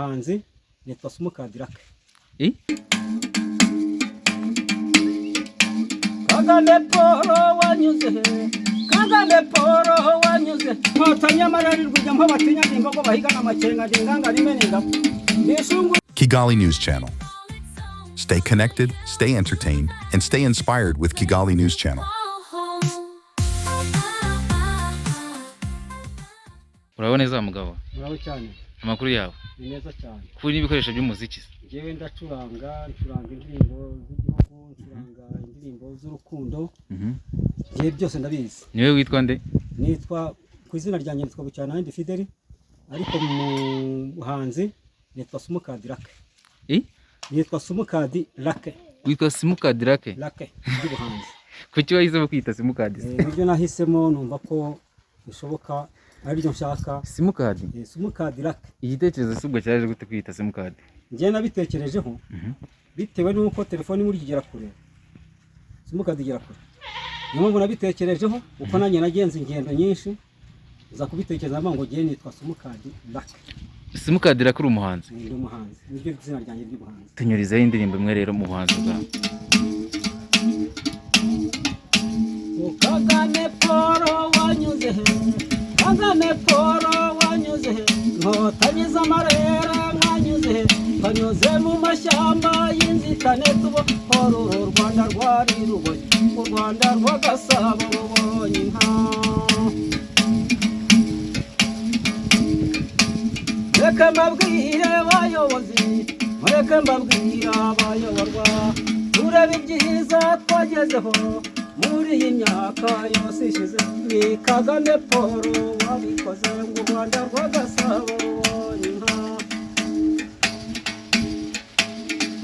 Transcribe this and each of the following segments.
buhanzi nitwa Simukadi Lucky. Kagame Paul wanyuze Kagame Paul wanyuze Otanyamararirwa ijya mpabatinya imbogo bahigana amakenga ndinganga rimenenga Nishungu Kigali News Channel. Stay connected, stay entertained, and stay inspired with Kigali News Channel. Urabona neza mugabo? Muraho cyane. Amakuru yawe? Ni neza cyane. Kuri n'ibikoresho by'umuziki. Jewe ndacuranga indirimbo z'igihugu, ncuranga indirimbo z'urukundo. Je byose ndabizi. Niwe witwa nde? Nitwa ku izina ryanjye nitwa Bucyana ndi Fideli, ariko mu buhanzi nitwa Simukadi Lucky. Nitwa Simukadi Lucky. Witwa Simukadi Lucky? Lucky ndi buhanzi. Kuki wahisemo kwita Simukadi? Ibyo nahisemo numva ko bishoboka ari byo nshaka. Simukadi? Simukadi Lucky. Igitekerezo subwo cyaje gute kwita Simukadi? Ngiye nabitekerejeho bitewe nuko telefone muri kigera kure. Simukadi igera kure. Niyo nabitekerejeho uko nanjye nagenze ingendo nyinshi za kubitekereza ngo ngiye nitwa Simukadi Lucky. Simukadi Lucky uri umuhanzi? Ndi umuhanzi. Nibyo izina ryanjye ry'ubuhanzi. Tunyurizaho indirimbo imwe rero mu buhanzi bwawe. Kagame Paul wanyuze Kagame Paul wanyuze Nkotanyiza amarere mwanyuze banyuze mu mashyamba y'inzitane tubo u Rwanda rwari ruboye u Rwanda rw'Agasabo rubonye inka. Mureke mbabwire abayobozi mureke mbabwire abayoborwa turebe ibyiza twagezeho muri iyi myaka yose ishize. Ni Kagame Paul wabikoze ngo u Rwanda rw'Agasabo rubonye inka.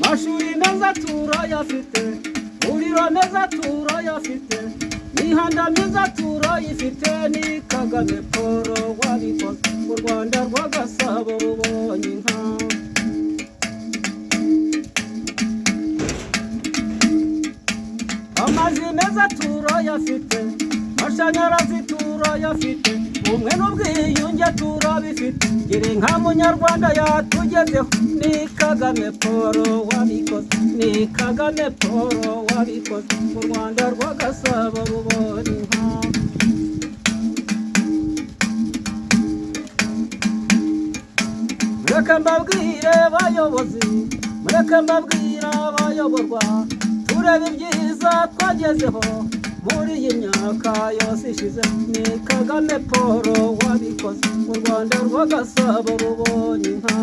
Mashuri meza turayafite, uriro meza turayafite, mihanda myiza turayifite. Ni Kagame Paul wabikoze u Rwanda rw'Agasabo rubonye inka. Amazi meza turayafite, amashanyarazi turayafite, umwe n'ubwiyunge turabifite. Gire nka munyarwanda yatugezeho. Ni Kagame Paul wabikoze, ni Kagame Paul wabikoze u Rwanda rw'Agasabo rubonye inka. Mureke mbabwire abayobozi mureke mbabwire abayoborwa turebe ibyiza twagezeho muri iyi myaka yose ishize. Ni Kagame Paul wabikoze u Rwanda rw'Agasabo rubonye inka.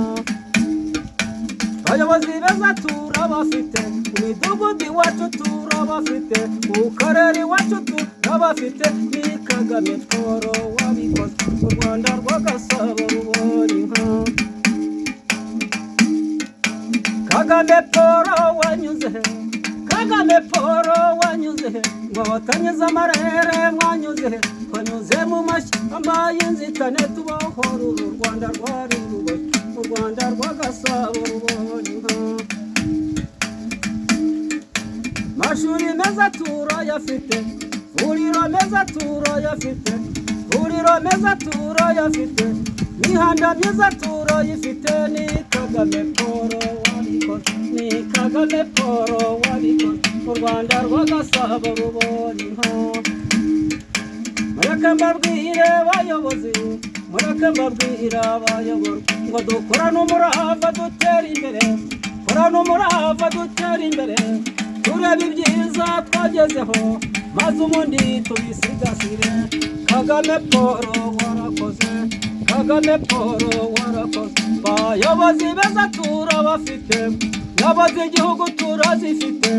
Abayobozi beza turabafite, mu midugudu iwacu turabafite, mu karere iwacu turabafite. Ni Kagame Paul wabikoze u Rwanda rw'Agasabo rubonye inka. Kagame Paul wanyuze Kagame Paul wanyuze Nkotanyiza amarere mwanyuze twanyuze mu mashyamba y'inzitane tubohora u Rwanda rwari ruboye u Rwanda rw'Agasabo rubonye inka. Mashuri meza turayafite, uriro meza turayafite, uriro meza turayafite, mihanda myiza turayifite. Ni Kagame Paul wabikoze, ni Kagame Paul wabikoze u Rwanda rw'Agasabo rubonye inka. Mureke mbabwire abayobozi mureke mbabwire abayoborwa ngo dukorane umurava dutera imbere, dukorane umurava dutera imbere, turebe ibyiza twagezeho maze ubundi tubisigasire. Kagame Paul warakoze, Kagame Paul warakoze. Bayobozi beza turabafite, ngabo z'igihugu turazifite,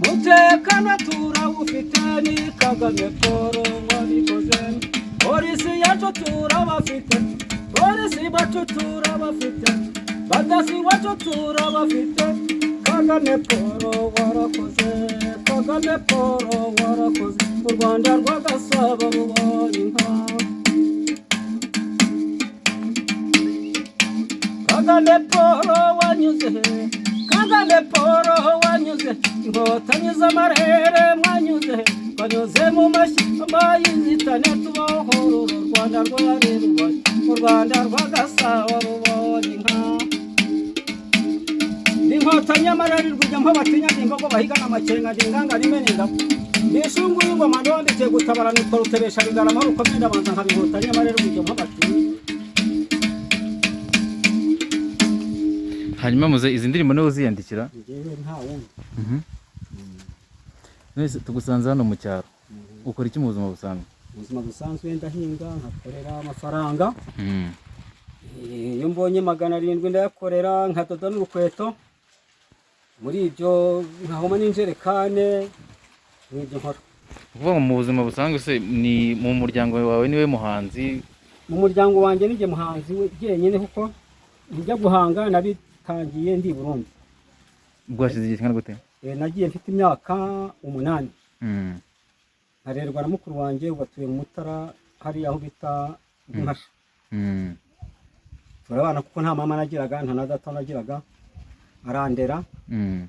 mutekano turawufite. Ni Kagame Paul wabikoze. Polisi yacu turabafite, polisi bacu turabafite, badasi wacu turabafite. Kagame Paul warakoze, Kagame Paul warakoze u Rwanda rw'Agasabo rubonye inka. Kagame Paul wanyuze Kagame Paul wanyuze Nkotanyiza amarere mwanyuze banyuze mu mashyamba y'inzitane tubohora u Rwanda rwari ruboye u Rwanda rw'Agasabo rubonye inka. inkotanyi y'amarari rw'ijya mpabatinya imbogo bahigana amakenga ndinganga rimenenga nishungu y'ingoma ndondeke gutabara nitwa rutebesha bigarama rukomenda banza nkabinkotanyi y'amarari rw'ijya mpabatinya. hanyuma muze izi ndirimbo nawe uziyandikira? Njyewe nta wundi. Nese tugusanze hano mu cyaro ukora iki mu buzima busanzwe? Ubuzima busanzwe ndahinga nkakorera amafaranga. Iyo mbonye 700 ndayakorera nkadoda n'urukweto. Muri ibyo nkahoma n'injerekane n'ibyo nkora. Kuvuga mu buzima busanzwe se ni mu muryango wawe niwe muhanzi? Mu muryango wanjye nije muhanzi wenyine kuko njya guhanga nabitangiye ndi Burundi. Bwashize igihe kingana gute? Nagiye mfite imyaka 8. Nkarerwa na mukuru wanjye ubatuye mu Mutara hari aho bita Nkasha. Turabana kuko nta mama nagiraga nta na data nagiraga arandera.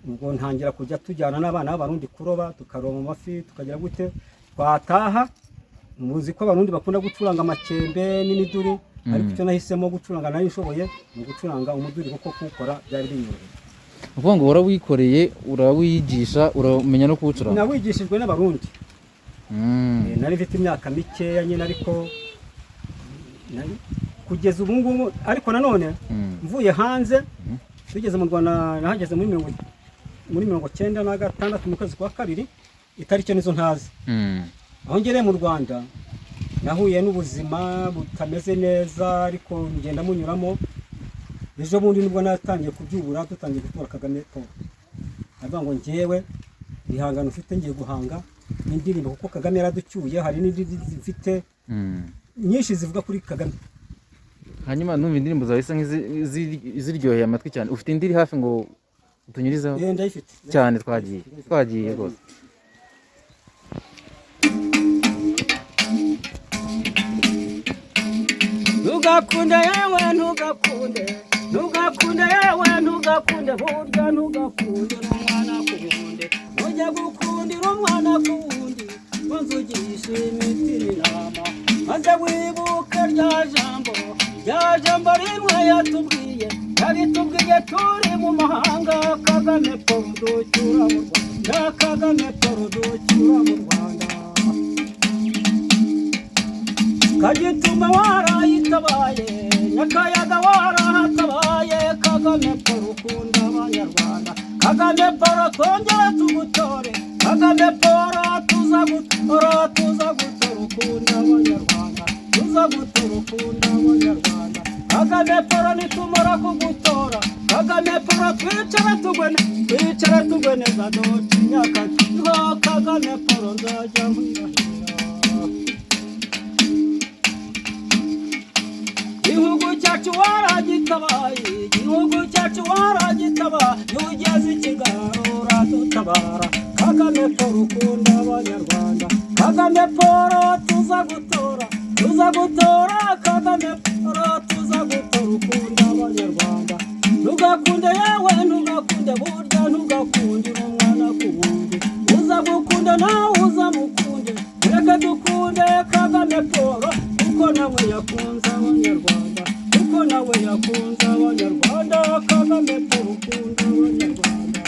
Ubwo ntangira kujya tujyana n'abana b'abarundi kuroba tukaroba amafi tukagira gute twataha. Muzi ko abarundi bakunda gucuranga amakembe n'imiduri ariko icyo nahisemo gucuranga nari nshoboye mu gucuranga umuduri kuko kuwukora byari binyoroheye. Uvuga ngo warawikoreye urawigisha uramenya no kuwucuranga? Nawigishijwe n'abarundi. Nari mfite imyaka mikeya nyine ariko kugeza ubu ngubu ariko nanone mvuye hanze tugeze mu Rwanda nahageze muri 1996 mu kwezi kwa kabiri itariki nizo ntazi. Aho ngereye mu Rwanda nahuye n'ubuzima butameze neza ariko ngenda munyuramo. Ejo bundi nibwo natangiye kubyubura dutangiye gutora Kagame Paul. Avuga ngo njyewe ihangano ufite ngiye guhanga n'indirimbo kuko Kagame yaraducyuye hari n'indi zifite nyinshi zivuga kuri Kagame. Hanyuma numva indirimbo zawe isa nk'iziryoheye amatwi cyane. Ufite indiri hafi ngo utunyurizeho? Ndayifite cyane twagiye rwose. Ntugakunde yewe ntugakunde yewe ntugakunde burya ntugakunde n'umwana kuwundi ujya gukundira umwana kuwundi nzugisha imitiri inama maze wibuke rya jambo rimwe yatubwiye turi mu mahanga Kagame Paul ducyura mu Rwanda Kagame Paul ducyura mu Rwanda Kagituma warayitabaye Nyakayaga warahatabaye Kagame Paul ukunda abanyarwanda Kagame Paul twongere tugutore Kagame Paul tuza gutora ukunda abanyarwanda tuza gutora ukunda abanyarwanda Kagame Paul nitumara kugutora Kagame Paul twicara tugweneza dotinyaka Kagame Paul nzajya nkwirahira Igihugu cyacu waragitabaye ugeze ikigarura dutabara Kagame Paul ukunda abanyarwanda Kagame Paul tuza gutora Kagame Paul tuza gutora ukunda abanyarwanda ntugakunde yewe ntugakunde burya ntugakundira umwana kuwundi uza gukunda nawe uzamukunde reka dukunde Kagame Paul kuko nawe yakunze abanyarwanda Kagame Paul ukunda abanyarwanda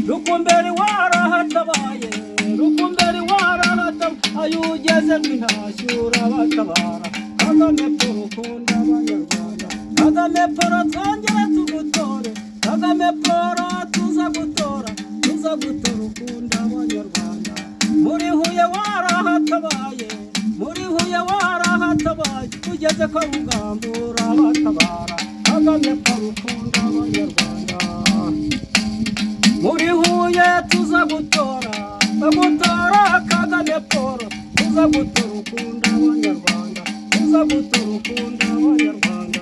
Rukumberi warahatabaye ugeze rw'intashyura batabara Kagame Paul ukunda abanyarwanda Kagame Paul twongere tugutore Kagame Paul tuza gutora ukunda abanyarwanda muri Huye warahatabaye ugeze kwa Rugambura batabara Kagame Paul ukunda abanyarwanda muri Huye tuza gutora Kagame Paul tuza gutora ukunda abanyarwanda ukunda abanyarwanda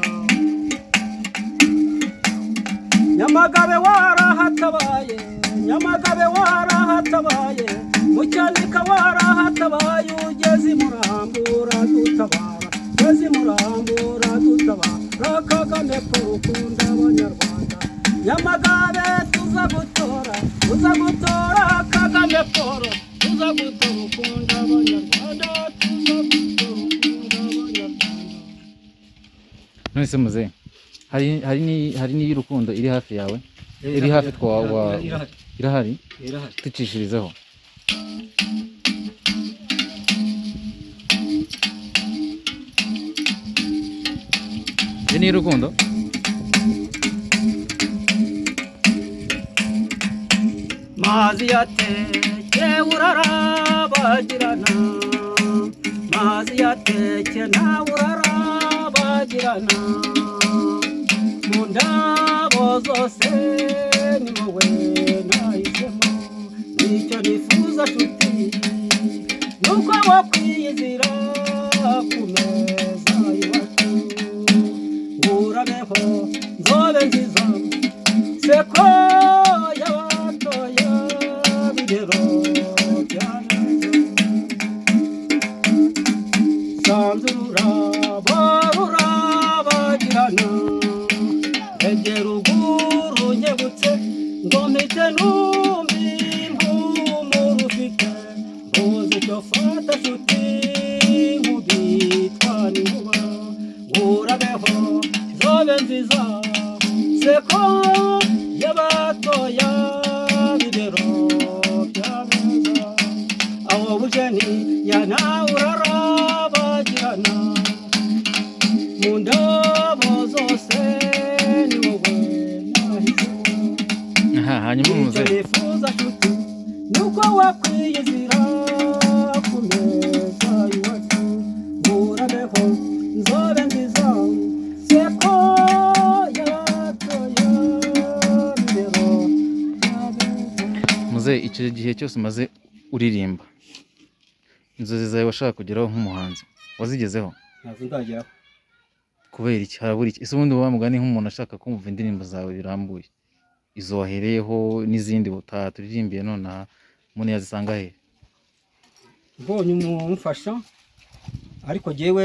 Nyamagabe warahatabaye Mucyanika warahatabaye ugeze Murambura dutabara Kagame Paul ukunda abanyarwanda Nyamagabe tuza gutora Kagame Paul tuza gutora ukunda abanyarwanda None se muze hari n'iy'urukundo iri hafi yawe iri hafi irahari ducishirizeho iyi ni iy'urukundo mazi yateke urarabagirana mazi yateke nawe urarabagirana mu ndabo zose ni wowe nahisemo nicyo nifuza nshuti nuko wakwiyizira ku meza iwacu ngurabeho nzobe nziza seko y'abatoya bigero byaneze sanzura barurabagirana egera uguru nkebutse ngo mpite numbi impumuro ufite mbuze icyo fata nshuti nkubitwa n'inkuba ngurabeho zobe nziza seko y'abatoya bigero byabeza aho bujeni ya nawe urarabagirana mu ndabo zose ni wowe nahisemo hanyuma icyo nifuza nshuti nuko wakwiyizira ku meza iwacu ngurabeho nzobe nziza seko y'abatoya bigero byabeza muze icyo gihe cyose umaze uririmba inzozi zawe washaka kugeraho nk'umuhanzi wazigezeho ntabwo ndageraho kubera iki harabura iki ese ubundi wa mugani nk'umuntu ashaka kumva indirimbo zawe birambuye izo wahereyeho n'izindi turirimbiye nonaha umuntu yazisanga he mbonye umufasha ariko jyewe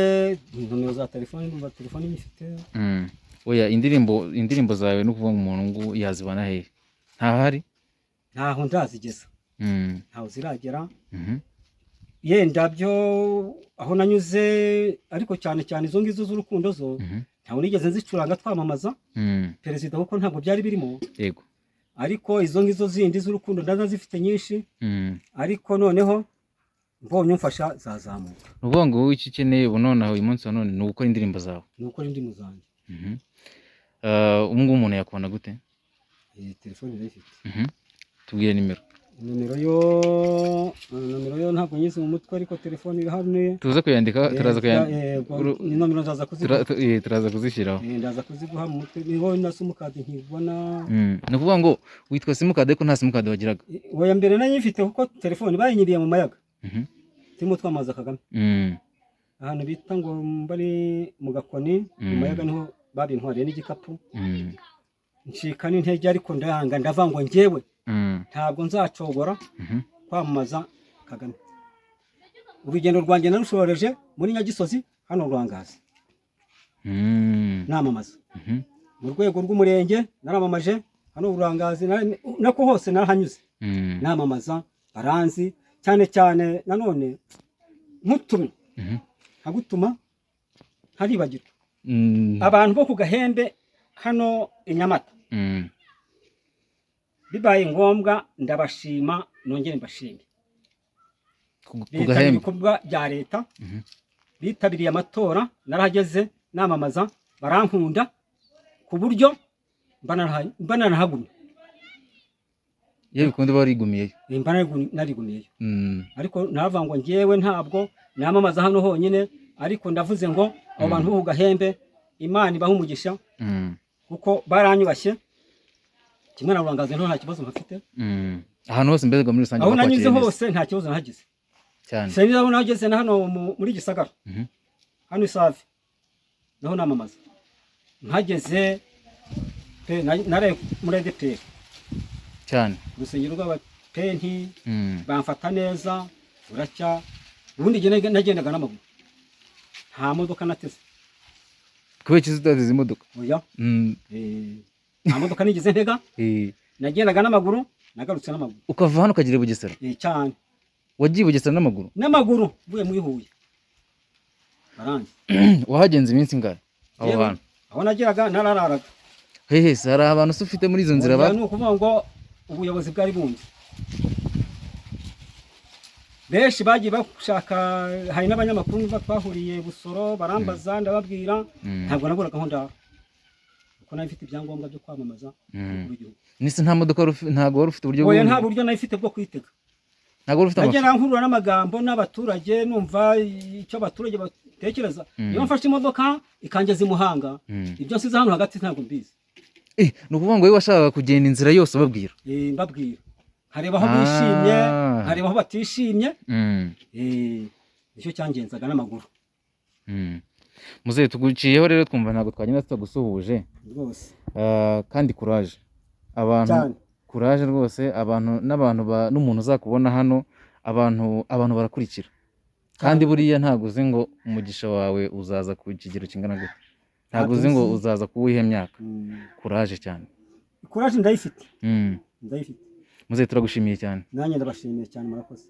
nomero za telefone ndumva telefone nyifite oya indirimbo zawe no kuvuga umuntu ngo yazibana he ntahari ntaho ndazigeza ntaho ziragera yenda byo aho nanyuze ariko cyane cyane izo ngizo z'urukundo zo ntawe nigeze nzicuranga twamamaza perezida kuko ntabwo byari birimo yego ariko izo ngizo zindi z'urukundo ndaza zifite nyinshi ariko noneho mbonye umfasha zazamuka ni ukuvuga ngo wowe icyo ukeneye ubu nonaha uyu munsi wa none ni ugukora indirimbo zawe ni ugukora indirimbo zanjye ubu ngubu umuntu yakubona gute telefone irayifite tubwire nimero nomero yo ntabwo nyizi mu mutwe ariko telefone iri hano tuze kuyandika turaza ni nomero ndaza kuzishyiraho ndaza kuziguha mu mutwe niho na simukadi nkibona ni ukuvuga ngo witwa simukadi ariko nta simukadi wagiraga oya mbere nayo nyifite kuko telefone bayinyiriye mu mayaga turimo twamaza Kagame ahantu bita ngo mbari mu Gakoni mu mayaga niho babintwariye n'igikapu ncika n'intege ariko ndayanga ndavuga ngo njyewe ntabwo nzacogora kwamamaza Kagame urugendo rwanjye narushoreje muri Nyagisozi hano Rwangazi namamaza mu rwego rw'umurenge naramamaje hano Rwangazi nako hose narahanyuze namamaza baranzi cyane cyane nanone nkutumye nkagutuma haribagirwa abantu bo ku Gahembe hano i Nyamata bibaye ngombwa ndabashima nongere mbashime ku Gahembe ibikorwa bya leta bitabiriye amatora narahageze namamaza barankunda ku buryo mbanarahagumye yewe bikundi barigumiyeyo narigumiyeyo ariko navuga ngo njyewe ntabwo namamaza hano honyine ariko ndavuze ngo abo bantu bo ku Gahembe Imana ibaha umugisha kuko baranyubashye kimwe na Rwangazi nta kibazo mpafite ahantu hose mbere muri rusange aho nanyuze hose nta kibazo nahagize cyane se niba nageze na hano muri Gisagara hano Isave naho namamaza mpageze pe nare muri DPR cyane urusengero rw'abapenti bamfata neza uracya ubundi nagendaga n'amaguru nta modoka nateze kubera iki utageze imodoka oya nta modoka nigeze ntega nagendaga n'amaguru nagarutse n'amaguru ukava hano ukagera i Bugesera cyane wagiye i Bugesera n'amaguru mvuye muri Huye baranze wahagenze iminsi ingahe aho nageraga narararaga hehe se hari abantu se ufite muri izo nzira ni ukuvuga ngo ubuyobozi bwari bunzi benshi bagiye bashaka hari n'abanyamakuru twahuriye Busoro barambaza ndababwira ntabwo naburaga aho ndaho kuko nari mfite ibyangombwa byo kwamamaza nise nta modoka ntabwo wari ufite uburyo nta buryo nari mfite bwo kwitega ntabwo wari ufite amafaranga nkurura n'amagambo n'abaturage numva icyo abaturage batekereza iyo mfashe imodoka ikangeza i Muhanga ibyo nsize hano hagati ntabwo mbizi ni ukuvuga ngo wowe washakaga kugenda inzira yose ubabwira mbabwira hareba aho bishimye hareba aho batishimye nicyo cyangenzaga n'amaguru muzehe tuguciyeho rero twumva ntabwo twagenda tutagusuhuje rwose kandi courage abantu courage rwose abantu n'abantu n'umuntu uzakubona hano abantu barakurikira kandi buriya ntabwo uzi ngo umugisha wawe uzaza ku kigero kingana gute ntabwo uzi ngo uzaza kuwihe myaka courage cyane courage ndayifite muzehe turagushimiye cyane nanjye ndabashimiye cyane murakoze